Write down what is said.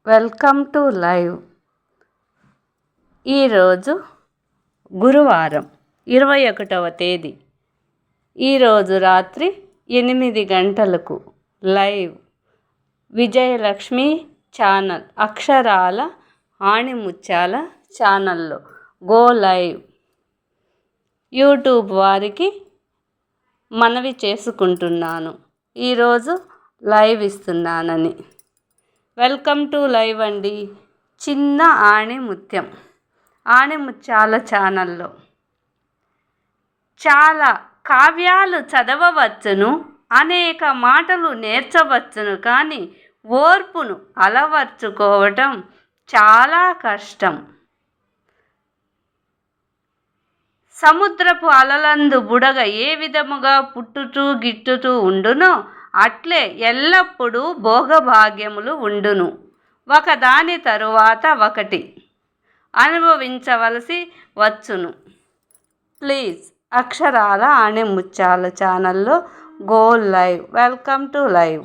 Welcome to live. ఈరోజు గురువారం 21వ తేదీ. ఈరోజు రాత్రి 8 గంటలకు లైవ్ విజయలక్ష్మి ఛానల్ అక్షరాల ఆణిముత్యాల ఛానల్లో గో లైవ్. యూట్యూబ్ వారికి మనవి చేసుకుంటున్నాను, ఈరోజు లైవ్ ఇస్తున్నానని. వెల్కమ్ టు లైవ్ అండి. చిన్న ఆణిముత్యాల ఛానల్లో చాలా కావ్యాలు చదవవచ్చును, అనేక మాటలు నేర్చవచ్చును, కానీ ఓర్పును అలవర్చుకోవటం చాలా కష్టం. సముద్రపు అలలందు బుడగ ఏ విధముగా పుట్టుచూ గిట్టుచూ ఉండునో అట్లే ఎల్లప్పుడూ భోగభాగ్యములు ఉండును, ఒకదాని తరువాత ఒకటి అనుభవించవలసి వచ్చును. ప్లీజ్ అక్షరాల ఆణిముత్యాల ఛానల్లో go live. Welcome to live.